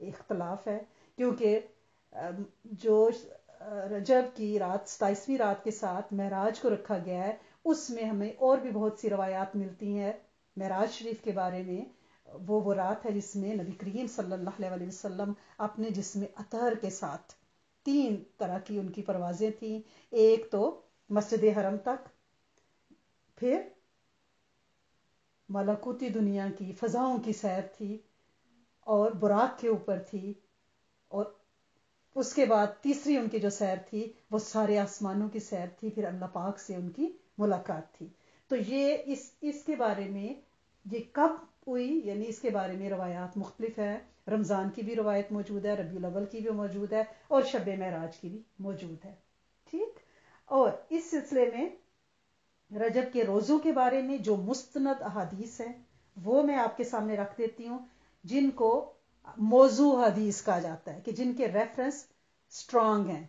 اختلاف ہے، کیونکہ جو رجب کی رات 27ویں رات کے ساتھ معراج کو رکھا گیا ہے، اس میں ہمیں اور بھی بہت سی روایات ملتی ہیں معراج شریف کے بارے میں۔ وہ رات ہے جس میں نبی کریم صلی اللہ علیہ وسلم اپنے جسم اطہر کے ساتھ 3 طرح کی ان کی پروازیں تھیں۔ ایک تو مسجد حرم تک، پھر ملکوتی دنیا کی فضاؤں کی سیر تھی، اور براق کے اوپر تھی، اور اس کے بعد تیسری ان کی جو سیر تھی وہ سارے آسمانوں کی سیر تھی، پھر اللہ پاک سے ان کی ملاقات تھی۔ تو یہ اس کے بارے میں یہ کب ہوئی، یعنی اس کے بارے میں روایات مختلف ہیں۔ رمضان کی بھی روایت موجود ہے، ربیع الاول کی بھی موجود ہے، اور شب معراج کی بھی موجود ہے، ٹھیک۔ اور اس سلسلے میں رجب کے روزوں کے بارے میں جو مستند احادیث ہیں وہ میں آپ کے سامنے رکھ دیتی ہوں، جن کو موضوع حدیث کہا جاتا ہے، کہ جن کے ریفرنس سٹرونگ ہیں۔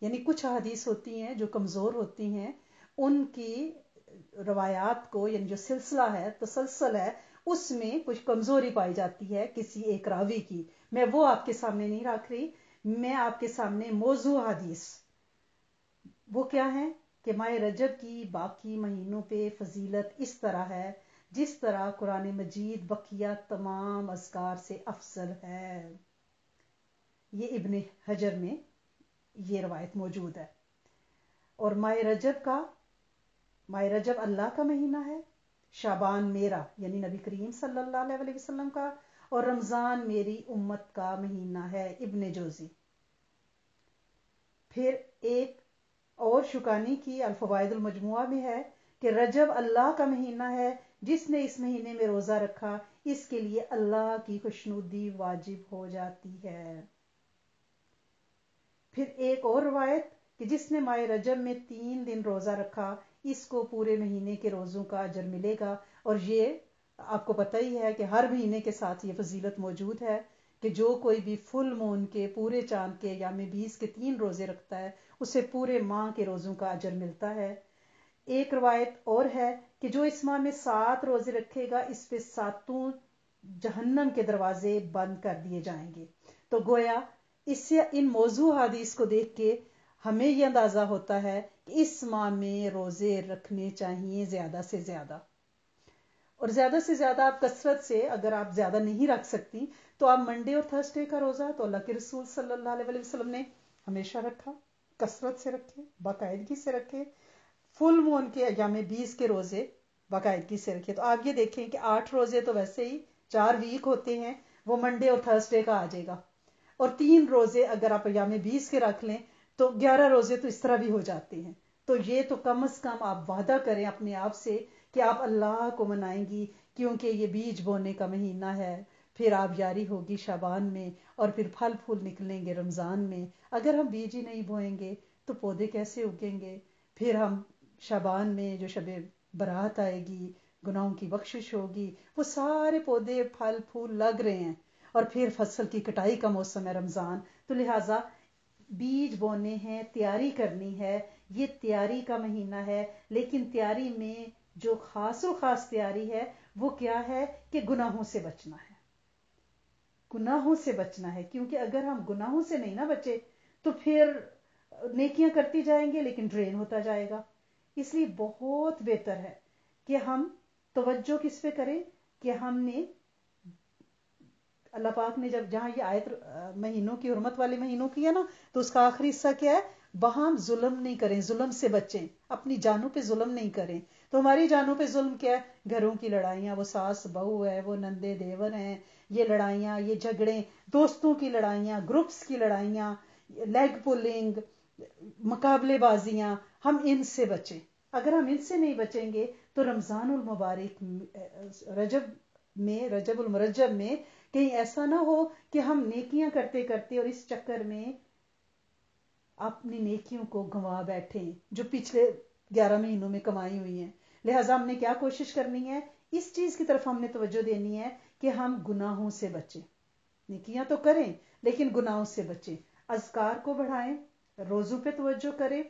یعنی کچھ حدیث ہوتی ہیں جو کمزور ہوتی ہیں، ان کی روایات کو، یعنی جو سلسلہ ہے، تسلسل ہے، اس میں کچھ کمزوری پائی جاتی ہے کسی ایک راوی کی، میں وہ آپ کے سامنے نہیں رکھ رہی۔ میں آپ کے سامنے موضوع حدیث وہ کیا ہے کہ ماہ رجب کی باقی مہینوں پہ فضیلت اس طرح ہے جس طرح قرآن مجید بقیہ تمام اذکار سے افضل ہے۔ یہ ابن حجر میں یہ روایت موجود ہے۔ اور ماہ رجب اللہ کا مہینہ ہے، شعبان میرا یعنی نبی کریم صلی اللہ علیہ وسلم کا، اور رمضان میری امت کا مہینہ ہے، ابن جوزی۔ پھر ایک اور شکانی کی الفوائد المجموعہ میں ہے کہ رجب اللہ کا مہینہ ہے، جس نے اس مہینے میں روزہ رکھا اس کے لیے اللہ کی خوشنودی واجب ہو جاتی ہے۔ پھر ایک اور روایت کہ جس نے ماہ رجب میں 3 دن روزہ رکھا اس کو پورے مہینے کے روزوں کا اجر ملے گا۔ اور یہ آپ کو پتہ ہی ہے کہ ہر مہینے کے ساتھ یہ فضیلت موجود ہے کہ جو کوئی بھی فل مون کے، پورے چاند کے، یام 20 کے 3 روزے رکھتا ہے اسے پورے ماہ کے روزوں کا اجر ملتا ہے۔ ایک روایت اور ہے کہ جو اس ماہ میں 7 روزے رکھے گا اس پہ 7 جہنم کے دروازے بند کر دیے جائیں گے۔ تو گویا اس سے ان موضوع حدیث کو دیکھ کے ہمیں یہ اندازہ ہوتا ہے کہ اس ماہ میں روزے رکھنے چاہیے زیادہ سے زیادہ، اور زیادہ سے زیادہ آپ کثرت سے، اگر آپ زیادہ نہیں رکھ سکتی تو آپ منڈے اور تھرسڈے کا روزہ تو اللہ کے رسول صلی اللہ علیہ وسلم نے ہمیشہ رکھا، کثرت سے رکھے، باقاعدگی سے رکھے۔ فل مون کے ایام 20 کے روزے باقاعدگی سے رکھے۔ تو آپ یہ دیکھیں کہ 8 روزے تو ویسے ہی 4 ویک ہوتے ہیں، وہ منڈے اور تھرسڈے کا آ جائے گا، اور 3 روزے اگر آپ ایام 20 کے رکھ لیں تو 11 روزے تو اس طرح بھی ہو جاتے ہیں۔ تو یہ تو کم از کم آپ وعدہ کریں اپنے آپ سے کہ آپ اللہ کو منائیں گی، کیونکہ یہ بیج بونے کا مہینہ ہے، پھر آبیاری ہوگی شعبان میں، اور پھر پھل پھول نکلیں گے رمضان میں۔ اگر ہم بیج ہی نہیں بوئیں گے تو پودے کیسے اگیں گے؟ پھر ہم شعبان میں جو شب برات آئے گی، گناہوں کی بخشش ہوگی، وہ سارے پودے پھل پھول لگ رہے ہیں، اور پھر فصل کی کٹائی کا موسم ہے رمضان۔ تو لہٰذا بیج بونے ہیں، تیاری کرنی ہے، یہ تیاری کا مہینہ ہے۔ لیکن تیاری میں جو خاص و خاص تیاری ہے وہ کیا ہے کہ گناہوں سے بچنا ہے، گناہوں سے بچنا ہے، کیونکہ اگر ہم گناہوں سے نہیں نہ بچے تو پھر نیکیاں کرتی جائیں گے لیکن ڈرین ہوتا جائے گا۔ اس لیے بہت بہتر ہے کہ ہم توجہ کس پہ کریں کہ ہم نے اللہ پاک نے جہاں یہ آیت مہینوں کی حرمت والے مہینوں کی ہے نا، تو اس کا آخری حصہ کیا ہے؟ وہاں ظلم نہیں کریں، ظلم سے بچیں، اپنی جانوں پہ ظلم نہیں کریں۔ تو ہماری جانوں پہ ظلم کیا ہے؟ گھروں کی لڑائیاں، وہ ساس بہو ہے، وہ نندے دیور ہیں، یہ لڑائیاں، یہ جھگڑے، دوستوں کی لڑائیاں، گروپس کی لڑائیاں، لیگ پولنگ، مقابلے بازیاں، ہم ان سے بچیں۔ اگر ہم ان سے نہیں بچیں گے تو رمضان المبارک رجب المرجب میں کہیں ایسا نہ ہو کہ ہم نیکیاں کرتے کرتے اور اس چکر میں اپنی نیکیوں کو گنوا بیٹھیں جو پچھلے 11 مہینوں میں کمائی ہوئی ہیں۔ لہٰذا ہم نے کیا کوشش کرنی ہے؟ اس چیز کی طرف ہم نے توجہ دینی ہے کہ ہم گناہوں سے بچیں، نیکیاں تو کریں لیکن گناہوں سے بچیں، اذکار کو بڑھائیں، روزوں پہ توجہ کریں،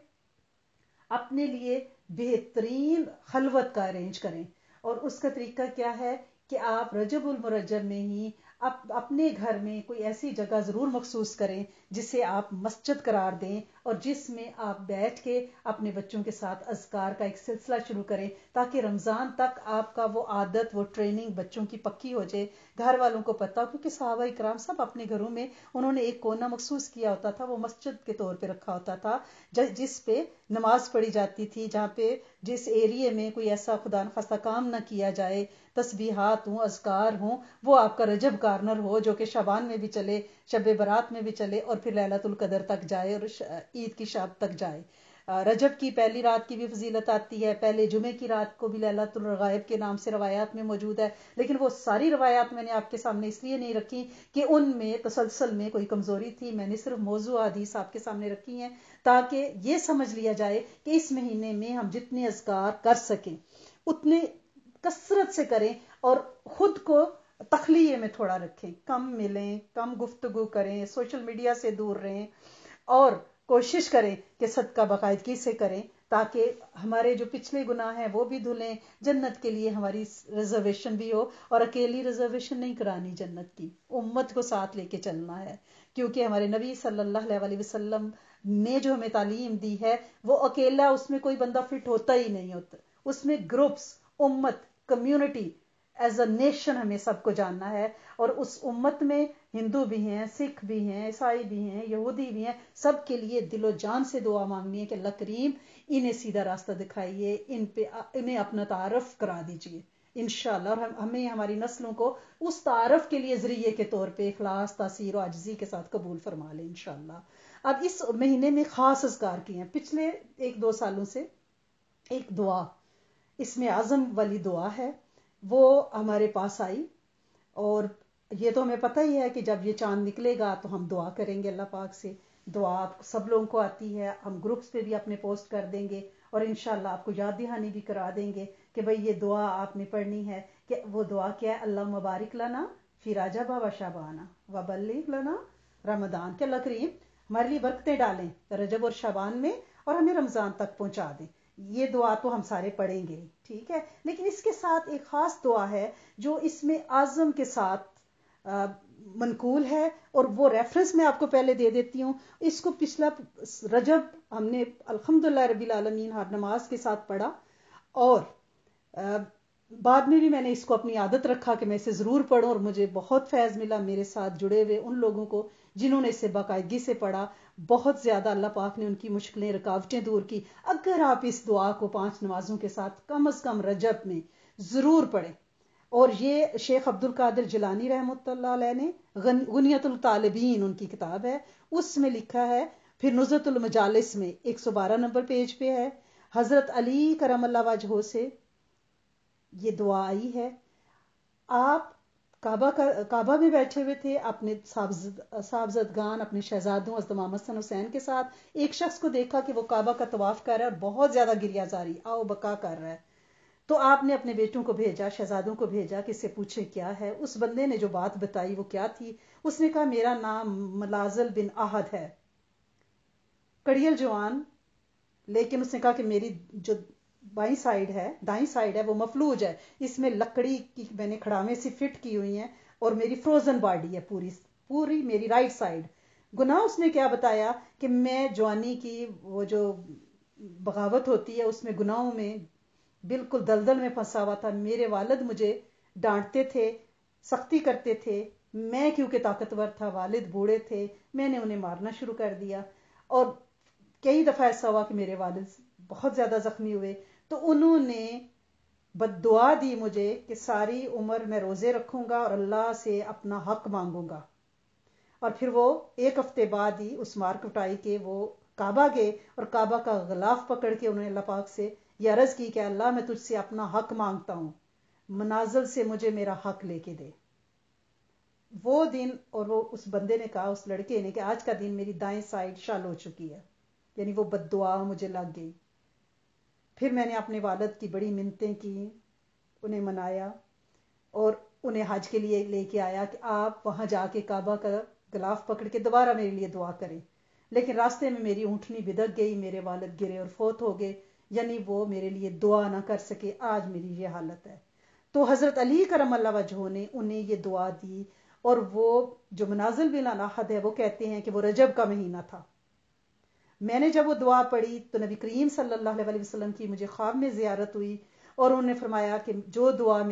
اپنے لیے بہترین خلوت کا ارینج کریں۔ اور اس کا طریقہ کیا ہے کہ آپ رجب المرجب میں ہی آپ اپنے گھر میں کوئی ایسی جگہ ضرور مخصوص کریں جسے آپ مسجد قرار دیں، اور جس میں آپ بیٹھ کے اپنے بچوں کے ساتھ اذکار کا ایک سلسلہ شروع کریں، تاکہ رمضان تک آپ کا وہ عادت، وہ ٹریننگ بچوں کی پکی ہو جائے، گھر والوں کو پتہ، کیونکہ صحابہ اکرام سب اپنے گھروں میں انہوں نے ایک کونا مخصوص کیا ہوتا تھا، وہ مسجد کے طور پہ رکھا ہوتا تھا جس پہ نماز پڑھی جاتی تھی، جہاں پہ جس ایریے میں کوئی ایسا خدا نخواستہ کام نہ کیا جائے، تسبیحات ہوں، اذکار ہوں، وہ آپ کا رجب کارنر ہو جو کہ شعبان میں بھی چلے، شب برات میں بھی چلے، اور پھر لیلۃ القدر تک جائے اور عید کی شب تک جائے۔ رجب کی پہلی رات کی بھی فضیلت آتی ہے، پہلے جمعے کی رات کو بھی لیلۃ الرغائب کے نام سے روایات میں موجود ہے، لیکن وہ ساری روایات میں نے آپ کے سامنے اس لیے نہیں رکھی کہ ان میں تسلسل میں کوئی کمزوری تھی، میں نے صرف موضوع حدیث آپ کے سامنے رکھی ہیں تاکہ یہ سمجھ لیا جائے کہ اس مہینے میں ہم جتنے اذکار کر سکیں اتنے کثرت سے کریں، اور خود کو تخلیے میں تھوڑا رکھیں، کم ملیں، کم گفتگو کریں، سوشل میڈیا سے دور رہیں، اور کوشش کریں کہ صدقہ باقاعدگی سے کریں تاکہ ہمارے جو پچھلے گناہ ہیں وہ بھی دھلیں، جنت کے لیے ہماری ریزرویشن بھی ہو، اور اکیلی ریزرویشن نہیں کرانی جنت کی، امت کو ساتھ لے کے چلنا ہے، کیونکہ ہمارے نبی صلی اللہ علیہ وسلم نے جو ہمیں تعلیم دی ہے وہ اکیلا، اس میں کوئی بندہ فٹ ہوتا ہی نہیں ہوتا، اس میں گروپس، امت، کمیونٹی، ایز اے نیشن ہمیں سب کو جاننا ہے، اور اس امت میں ہندو بھی ہیں، سکھ بھی ہیں، عیسائی بھی ہیں، یہودی بھی ہیں، سب کے لیے دل و جان سے دعا مانگنی ہے کہ اللہ کریم انہیں سیدھا راستہ دکھائیے، انہیں اپنا تعارف کرا دیجیے انشاءاللہ، اور ہمیں ہماری نسلوں کو اس تعارف کے لیے ذریعے کے طور پہ اخلاص، تاثیر و عاجزی کے ساتھ قبول فرما لیں انشاءاللہ۔ اب اس مہینے میں خاص اذکار کیے ہیں پچھلے 1-2 سالوں سے، ایک دعا اس میں اعظم والی دعا ہے وہ ہمارے پاس آئی، اور یہ تو ہمیں پتہ ہی ہے کہ جب یہ چاند نکلے گا تو ہم دعا کریں گے اللہ پاک سے، دعا آپ سب لوگوں کو آتی ہے، ہم گروپس پہ بھی اپنے پوسٹ کر دیں گے، اور انشاءاللہ آپ کو یاد دہانی بھی کرا دیں گے کہ بھئی یہ دعا آپ نے پڑھنی ہے، کہ وہ دعا کیا ہے، اللہ مبارک لنا فی رجب و شعبان و بلغ لنا رمضان، کہ اللہ کریم ہمارے لیے برکتیں ڈالیں رجب اور شعبان میں، اور ہمیں رمضان تک پہنچا دیں۔ یہ دعا تو ہم سارے پڑھیں گے، ٹھیک ہے، لیکن اس کے ساتھ ایک خاص دعا ہے جو اس میں اعظم کے ساتھ منقول ہے، اور وہ ریفرنس میں آپ کو پہلے دے دیتی ہوں۔ اس کو پچھلا رجب ہم نے الحمدللہ رب العالمین ہر نماز کے ساتھ پڑھا، اور بعد میں بھی میں نے اس کو اپنی عادت رکھا کہ میں اسے ضرور پڑھوں، اور مجھے بہت فیض ملا میرے ساتھ جڑے ہوئے ان لوگوں کو جنہوں نے اسے باقاعدگی سے پڑھا، بہت زیادہ اللہ پاک نے ان کی مشکلیں، رکاوٹیں دور کی۔ اگر آپ اس دعا کو 5 نمازوں کے ساتھ کم از کم رجب میں ضرور پڑھیں، اور یہ شیخ عبد القادر جیلانی رحمۃ اللہ علیہ نے غنیۃ الطالبین ان کی کتاب ہے، اس میں لکھا ہے، پھر نزہۃ المجالس میں 112 نمبر پیج پہ ہے، حضرت علی کرم اللہ وجہہ سے یہ دعا آئی ہے۔ آپ کعبہ میں بیٹھے ہوئے تھے اپنے صاحبزادگان، اپنے شہزادوں حضرت امام حسن حسین کے ساتھ، ایک شخص کو دیکھا کہ وہ کعبہ کا طواف کر رہا ہے اور بہت زیادہ گریہ زاری آؤ بکا کر رہا ہے، تو آپ نے اپنے بیٹوں کو بھیجا، شہزادوں کو بھیجا کہ اس سے پوچھے کیا ہے۔ اس بندے نے جو بات بتائی وہ کیا تھی، اس نے کہا میرا نام ملازل بن احد ہے، کڑیل جوان، لیکن اس نے کہا کہ میری جو بائیں سائیڈ ہے، دائیں سائیڈ ہے، وہ مفلوج ہے، اس میں لکڑی کی میں نے کھڑامے سی فٹ کی ہوئی ہیں، اور میری فروزن باڈی ہے پوری میری رائٹ سائیڈ۔ گناہ اس نے کیا بتایا کہ میں جوانی کی وہ جو بغاوت ہوتی ہے اس میں گناہوں میں بالکل دلدل میں پھنسا ہوا تھا، میرے والد مجھے ڈانٹتے تھے، سختی کرتے تھے، میں کیونکہ طاقتور تھا، والد بوڑھے تھے، میں نے انہیں مارنا شروع کر دیا، اور کئی دفعہ ایسا ہوا کہ میرے والد بہت زیادہ زخمی ہوئے، تو انہوں نے بد دعا دی مجھے کہ ساری عمر میں روزے رکھوں گا اور اللہ سے اپنا حق مانگوں گا، اور پھر وہ 1 ہفتے بعد ہی اس مار کٹائی کے وہ کعبہ گئے، اور کعبہ کا غلاف پکڑ کے انہوں نے اللہ پاک سے یہ عرض کی کہ اللہ میں تجھ سے اپنا حق مانگتا ہوں، منازل سے مجھے میرا حق لے کے دے۔ وہ دن، اور وہ اس بندے نے کہا، اس لڑکے نے، کہ آج کا دن میری دائیں سائیڈ شل ہو چکی ہے، یعنی وہ بد دعا مجھے لگ گئی۔ پھر میں نے اپنے والد کی بڑی منتیں کی، انہیں منایا، اور انہیں حج کے لیے لے کے آیا کہ آپ وہاں جا کے کعبہ کا غلاف پکڑ کے دوبارہ میرے لیے دعا کریں، لیکن راستے میں میری اونٹنی بدک گئی، میرے والد گرے اور فوت ہو گئے، یعنی وہ میرے لیے دعا نہ کر سکے، آج میری یہ حالت ہے۔ تو حضرت علی کرم اللہ وجہہ نے انہیں یہ دعا دی، اور وہ جو منازل بن احد ہے وہ کہتے ہیں کہ وہ رجب کا مہینہ تھا. میں نے جب وہ دعا پڑھی تو نبی کریم صلی اللہ علیہ وسلم کی مجھے خواب میں زیارت ہوئی اور انہوں نے فرمایا کہ جو دعا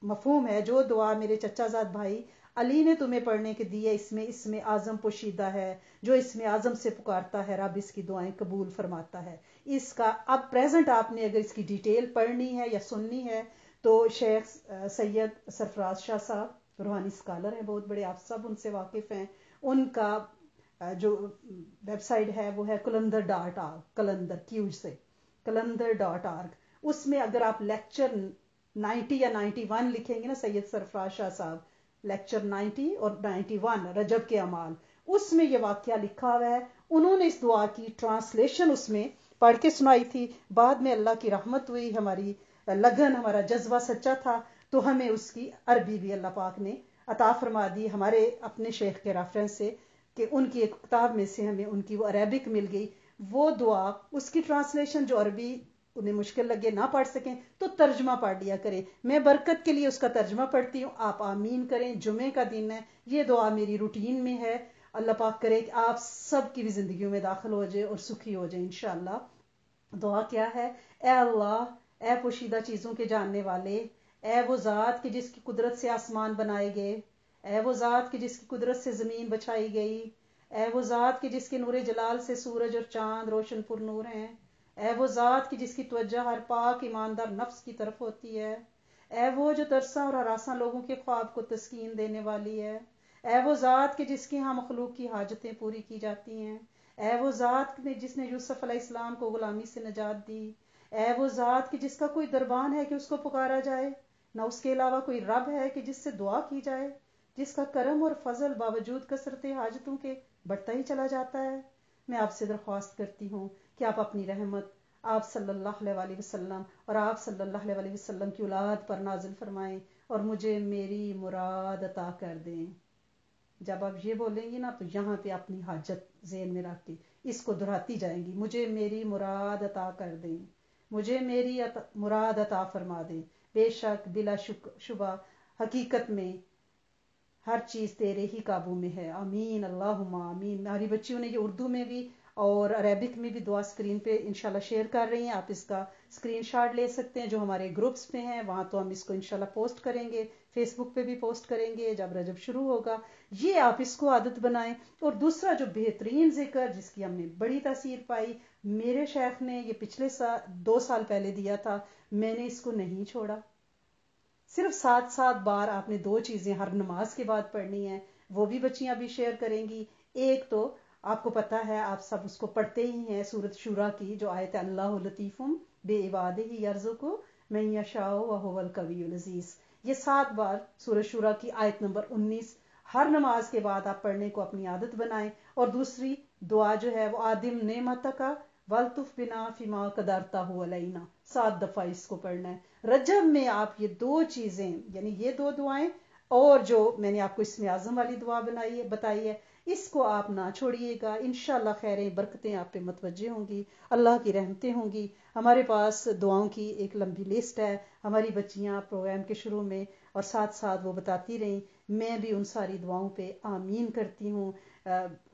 مفہوم ہے جو دعا میرے چچا زاد بھائی علی نے تمہیں پڑھنے کے دی ہے اس میں اعظم پوشیدہ ہے. جو اس میں اعظم سے پکارتا ہے رب اس کی دعائیں قبول فرماتا ہے. اس کا اب پریزنٹ آپ نے اگر اس کی ڈیٹیل پڑھنی ہے یا سننی ہے تو شیخ سید سرفراز شاہ صاحب روحانی اسکالر ہیں بہت بڑے, آپ سب ان سے واقف ہیں. ان کا جو ویب سائٹ ہے وہ ہے کلندر.org, کلندر کیوج سے کلندر.org. اس میں اگر آپ لیکچر 90 یا 91 لکھیں گے نا, سید سرفراز شاہ صاحب لیکچر 90 اور 91 رجب کے اعمال, اس میں یہ واقعہ لکھا ہوا ہے. انہوں نے اس دعا کی ٹرانسلیشن اس میں پڑھ کے سنائی تھی. بعد میں اللہ کی رحمت ہوئی, ہماری لگن, ہمارا جذبہ سچا تھا تو ہمیں اس کی عربی بھی اللہ پاک نے عطا فرما دی ہمارے اپنے شیخ کے ریفرنس سے, کہ ان کی ایک کتاب میں سے ہمیں ان کی وہ عربک مل گئی. وہ دعا اس کی ٹرانسلیشن جو عربی انہیں مشکل لگے نہ پڑھ سکیں تو ترجمہ پڑھ لیا کریں. میں برکت کے لیے اس کا ترجمہ پڑھتی ہوں, آپ آمین کریں. جمعے کا دن ہے, یہ دعا میری روٹین میں ہے. اللہ پاک کرے کہ آپ سب کی بھی زندگیوں میں داخل ہو جائے اور سکھی ہو جائے انشاءاللہ. دعا کیا ہے؟ اے اللہ, اے پوشیدہ چیزوں کے جاننے والے, اے وہ ذات کہ جس کی قدرت سے آسمان بنائے گئے, اے وہ ذات کہ جس کی قدرت سے زمین بچائی گئی, اے وہ ذات کہ جس کے نور جلال سے سورج اور چاند روشن پر نور ہیں, اے وہ ذات کہ جس کی توجہ ہر پاک ایماندار نفس کی طرف ہوتی ہے, اے وہ جو ترساں اور ہراساں لوگوں کے خواب کو تسکین دینے والی ہے, اے وہ ذات کہ جس کے ہاں مخلوق کی حاجتیں پوری کی جاتی ہیں, اے وہ ذات جس نے یوسف علیہ السلام کو غلامی سے نجات دی, اے وہ ذات کہ جس کا کوئی دربان ہے کہ اس کو پکارا جائے, نہ اس کے علاوہ کوئی رب ہے کہ جس سے دعا کی جائے, جس کا کرم اور فضل باوجود کثرت حاجتوں کے بڑھتا ہی چلا جاتا ہے. میں آپ سے درخواست کرتی ہوں کہ آپ اپنی رحمت آپ صلی اللہ علیہ وسلم اور آپ صلی اللہ علیہ وسلم کی اولاد پر نازل فرمائیں اور مجھے میری مراد عطا کر دیں. جب آپ یہ بولیں گی نا تو یہاں پہ اپنی حاجت ذہن میں رکھ کے اس کو دہراتی جائیں گی, مجھے میری مراد عطا کر دیں, مجھے میری مراد عطا فرما دیں. بے شک بلا شبہ حقیقت میں ہر چیز تیرے ہی قابو میں ہے. آمین اللہم آمین. ہماری بچیوں نے یہ اردو میں بھی اور عربک میں بھی دعا اسکرین پہ انشاءاللہ شیئر کر رہی ہیں. آپ اس کا اسکرین شاٹ لے سکتے ہیں جو ہمارے گروپس پہ ہیں, وہاں تو ہم اس کو انشاءاللہ پوسٹ کریں گے, فیس بک پہ بھی پوسٹ کریں گے جب رجب شروع ہوگا. یہ آپ اس کو عادت بنائیں. اور دوسرا جو بہترین ذکر جس کی ہم نے بڑی تاثیر پائی, میرے شیخ نے یہ پچھلے 2 سال پہلے دیا تھا, میں نے اس کو نہیں چھوڑا. صرف 7 بار آپ نے 2 چیزیں ہر نماز کے بعد پڑھنی ہیں, وہ بھی بچیاں بھی شیئر کریں گی. ایک تو آپ کو پتا ہے, آپ سب اس کو پڑھتے ہی ہیں, سورۃ شورى کی جو آیت اللہ لطیف بعبادہ یرزق من یشاء وہو القوی العزیز, یہ 7 بار سورۃ شورى کی آیت نمبر 19 ہر نماز کے بعد آپ پڑھنے کو اپنی عادت بنائیں. اور دوسری دعا جو ہے وہ آدم نعمتک والطف بنا فیما قدرتہ علینا, 7 دفعہ اس کو پڑھنا ہے. رجب میں آپ یہ 2 چیزیں یعنی یہ 2 دعائیں اور جو میں نے آپ کو اس میں اعظم والی دعا بتائی ہے, اس کو آپ نہ چھوڑیے گا. انشاءاللہ خیریں برکتیں آپ پہ متوجہ ہوں گی, اللہ کی رحمتیں ہوں گی. ہمارے پاس دعاؤں کی ایک لمبی لسٹ ہے, ہماری بچیاں پروگرام کے شروع میں اور ساتھ وہ بتاتی رہیں, میں بھی ان ساری دعاؤں پہ آمین کرتی ہوں.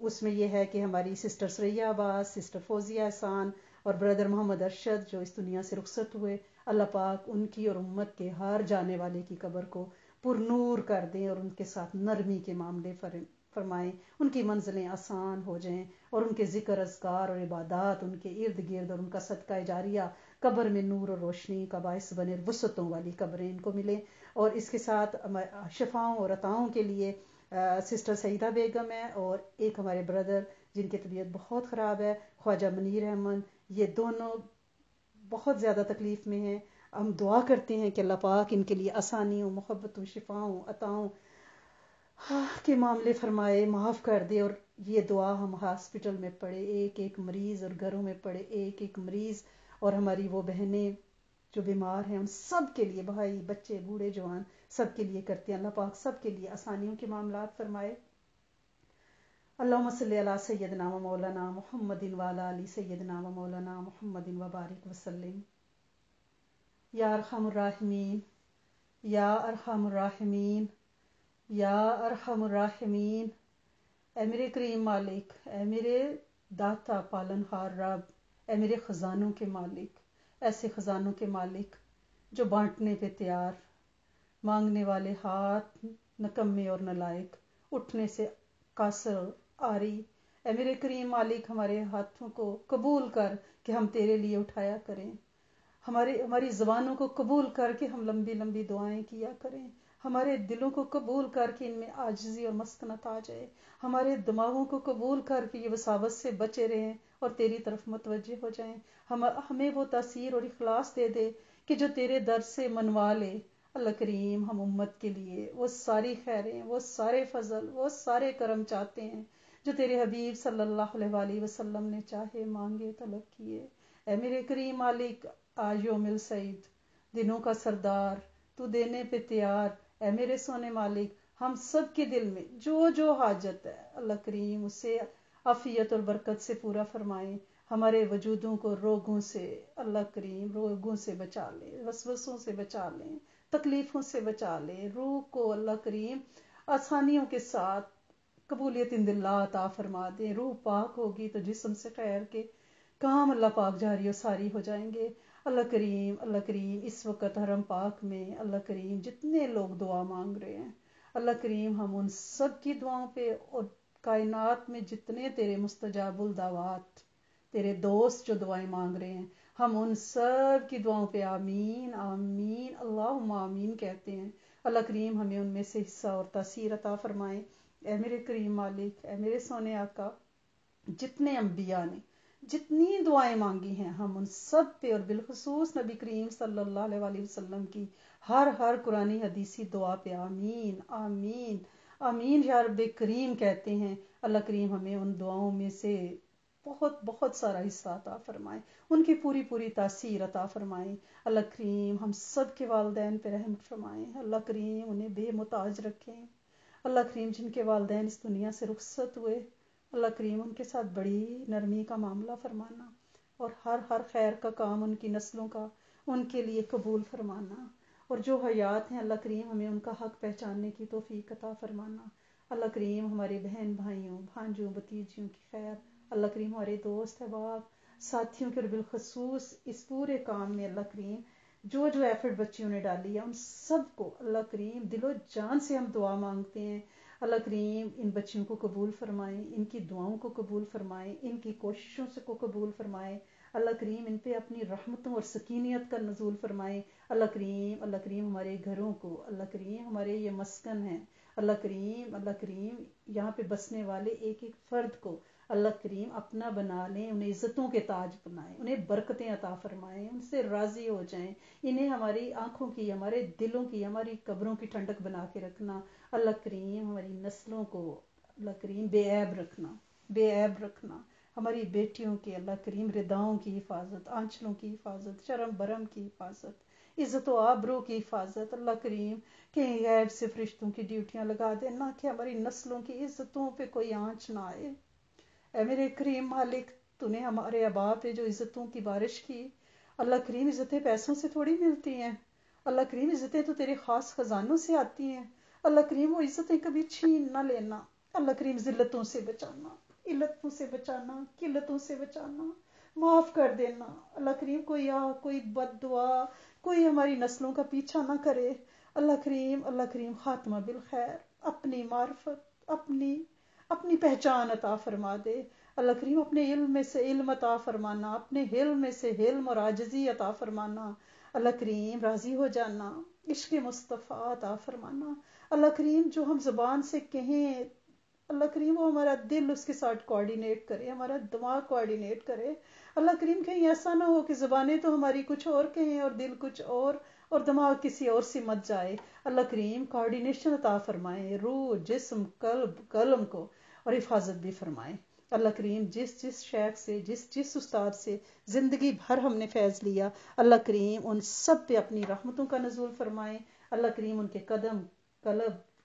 اس میں یہ ہے کہ ہماری سسٹر سریہ عباس, سسٹر فوزیہ احسان اور بردر محمد ارشد جو اس دنیا سے رخصت ہوئے, اللہ پاک ان کی اور امت کے ہر جانے والے کی قبر کو پر نور کر دیں اور ان کے ساتھ نرمی کے معاملے فرمائیں, ان کی منزلیں آسان ہو جائیں اور ان کے ذکر اذکار اور عبادات ان کے ارد گرد اور ان کا صدقہ جاریہ قبر میں نور اور روشنی کا باعث بنے, وسعتوں والی قبریں ان کو ملیں. اور اس کے ساتھ شفاؤں اور عطاؤں کے لیے سسٹر سعیدہ بیگم ہے اور ایک ہمارے بردر جن کی طبیعت بہت خراب ہے, خواجہ منیر احمد, یہ دونوں بہت زیادہ تکلیف میں ہیں. ہم دعا کرتے ہیں کہ اللہ پاک ان کے لیے آسانیوں, محبتوں, شفاؤں, عطاؤں کے معاملے فرمائے, معاف کر دے. اور یہ دعا ہم ہاسپٹل میں پڑھے, ایک مریض, اور گھروں میں پڑھے ایک مریض, اور ہماری وہ بہنیں جو بیمار ہیں ان سب کے لیے, بھائی بچے بوڑھے جوان سب کے لیے کرتے ہیں. اللہ پاک سب کے لیے آسانیوں کے معاملات فرمائے. اللہم صلی علی سیدنا و مولانا محمد وعلی آل سیدنا و مولانا محمد وبارک وسلم. یا ارحم الراحمین, یا ارحم الراحمین, یا ارحم الراحمین، اے میرے کریم مالک، اے میرے داتا پالن ہار رب، اے میرے خزانوں کے مالک، ایسے خزانوں کے مالک جو بانٹنے پہ تیار، مانگنے والے ہاتھ نکمے اور نالائق، اٹھنے سے قاصر آری، اے میرے کریم مالک ہمارے ہاتھوں کو قبول کر کہ ہم تیرے لیے اٹھایا کریں، ہماری زبانوں کو قبول کر کے ہم لمبی لمبی دعائیں کیا کریں، ہمارے دلوں کو قبول کر کے ان میں عاجزی اور مسکنت آ جائے، ہمارے دماغوں کو قبول کر کے یہ وساوس سے بچے رہیں اور تیری طرف متوجہ ہو جائیں، ہمیں وہ تاثیر اور اخلاص دے دے کہ جو تیرے در سے منوا لے۔ اللہ کریم ہم امت کے لیے وہ ساری خیریں، وہ سارے فضل، وہ سارے کرم چاہتے ہیں جو تیرے حبیب صلی اللہ علیہ وآلہ وسلم نے چاہے، مانگے، طلب کیے۔ اے میرے کریم مالک، آج یوم السعید، دنوں کا سردار، تو دینے پہ تیار، اے میرے سونے مالک ہم سب کے دل میں جو جو حاجت ہے اللہ کریم اسے عافیت اور برکت سے پورا فرمائیں، ہمارے وجودوں کو روگوں سے اللہ کریم روگوں سے بچا لے، وسوسوں سے بچا لیں، تکلیفوں سے بچا لے، روح کو اللہ کریم آسانیوں کے ساتھ قبولیت اند اللہ عطا فرما دے، روح پاک ہوگی تو جسم سے خیر کے کام اللہ پاک جاری و ساری ہو جائیں گے۔ اللہ کریم اس وقت حرم پاک میں اللہ کریم جتنے لوگ دعا مانگ رہے ہیں، اللہ کریم ہم ان سب کی دعاؤں پہ اور کائنات میں جتنے تیرے مستجاب الدعوات، تیرے دوست جو دعائیں مانگ رہے ہیں، ہم ان سب کی دعاؤں پہ آمین آمین اللہم آمین کہتے ہیں۔ اللہ کریم ہمیں ان میں سے حصہ اور تاثیر عطا فرمائیں۔ اے میرے کریم مالک، اے میرے سونے آقا، جتنے انبیاء نے جتنی دعائیں مانگی ہیں ہم ان سب پہ اور بالخصوص نبی کریم صلی اللہ علیہ وآلہ وسلم کی ہر قرآنی حدیثی دعا پہ آمین آمین آمین یا رب کریم کہتے ہیں۔ اللہ کریم ہمیں ان دعاؤں میں سے بہت بہت سارا حصہ عطا فرمائیں، ان کی پوری پوری تاثیر عطا فرمائیں۔ اللہ کریم ہم سب کے والدین پہ رحم فرمائیں، اللہ کریم انہیں بے محتاج رکھیں۔ اللہ کریم جن کے والدین اس دنیا سے رخصت ہوئے، اللہ کریم ان کے ساتھ بڑی نرمی کا معاملہ فرمانا اور ہر خیر کا کام ان کی نسلوں کا ان کے لیے قبول فرمانا، اور جو حیات ہیں اللہ کریم ہمیں ان کا حق پہچاننے کی توفیق عطا فرمانا۔ اللہ کریم ہمارے بہن بھائیوں، بھانجوں، بھتیجیوں کی خیر، اللہ کریم ہمارے دوست احباب، ساتھیوں کے اور بالخصوص اس پورے کام میں اللہ کریم جو ایفرٹ بچیوں نے ڈالی ہے ان سب کو اللہ کریم دل و جان سے ہم دعا مانگتے ہیں، اللہ کریم ان بچیوں کو قبول فرمائیں، ان کی دعاؤں کو قبول فرمائیں، ان کی کوششوں سے کو قبول فرمائیں، اللہ کریم ان پہ اپنی رحمتوں اور سکینیت کا نزول فرمائیں۔ اللہ کریم ہمارے گھروں کو، اللہ کریم ہمارے یہ مسکن ہیں، اللہ کریم یہاں پہ بسنے والے ایک ایک فرد کو اللہ کریم اپنا بنا لیں، انہیں عزتوں کے تاج بنائیں، انہیں برکتیں عطا فرمائیں، ان سے راضی ہو جائیں، انہیں ہماری آنکھوں کی، ہمارے دلوں کی، ہماری قبروں کی ٹھنڈک بنا کے رکھنا۔ اللہ کریم ہماری نسلوں کو اللہ کریم بے عیب رکھنا، ہماری بیٹیوں کے اللہ کریم رداؤں کی حفاظت، آنچلوں کی حفاظت، شرم برم کی حفاظت، عزت و آبرو کی حفاظت، اللہ کریم کہیں غیب سے فرشتوں کی ڈیوٹیاں لگا دینا کہ ہماری نسلوں کی عزتوں پہ کوئی آنچ نہ آئے۔ اے میرے کریم مالک، تو نے ہمارے آبا پہ جو عزتوں کی بارش کی، اللہ کریم عزتیں پیسوں سے تھوڑی ملتی ہیں، اللہ کریم عزتیں تو تیرے خاص خزانوں سے آتی ہیں، اللہ کریم وہ عزتیں کبھی چھین نہ لینا، اللہ کریم ذلتوں سے بچانا، علتوں سے بچانا، قلتوں سے بچانا، معاف کر دینا، اللہ کریم کوئی بد دعا کوئی ہماری نسلوں کا پیچھا نہ کرے، اللہ کریم خاتمہ بالخیر، اپنی معرفت، اپنی پہچان عطا فرما دے، اللہ کریم اپنے علم میں سے علم عطا فرمانا، اپنے حلم میں سے حلم اور عاجزی عطا فرمانا، اللہ کریم راضی ہو جانا، عشق مصطفیٰ عطا فرمانا، اللہ کریم جو ہم زبان سے کہیں اللہ کریم وہ ہمارا دل اس کے ساتھ کوآرڈینیٹ کرے، ہمارا دماغ کوآرڈینیٹ کرے، اللہ کریم کہیں ایسا نہ ہو کہ زبانیں تو ہماری کچھ اور کہیں اور دل کچھ اور دماغ کسی اور سے مت جائے، اللہ کریم کوآرڈینیشن عطا فرمائیں، روح، جسم، قلب، قلم کو اور حفاظت بھی فرمائیں۔ اللہ کریم جس شیخ سے جس استاد سے زندگی بھر ہم نے فیض لیا، اللہ کریم ان سب پہ اپنی رحمتوں کا نزول فرمائیں، اللہ کریم ان کے قدم،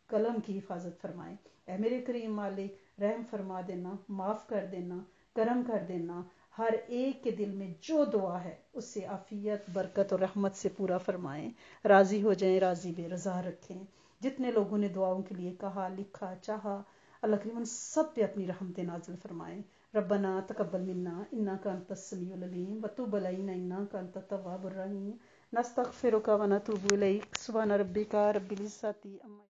قلم کی حفاظت فرمائیں۔ اے میرے کریم مالک رحم فرما دینا، معاف کر دینا، کرم کر دینا، ہر ایک کے دل میں جو دعا ہے اس سے عافیت، برکت اور رحمت سے پورا فرمائیں، راضی ہو جائیں، راضی بے رضا رکھیں۔ جتنے لوگوں نے دعاؤں کے لیے کہا، لکھا، چاہا، اللہ کریم ان سب پہ اپنی رحمت نازل فرمائے۔ ربنا تقبل منا انک انت السمیع العلیم وتب علینا انک انت التواب الرحیم، نستغفرک ونتوب الیک، سبحان ربک رب العزۃ عما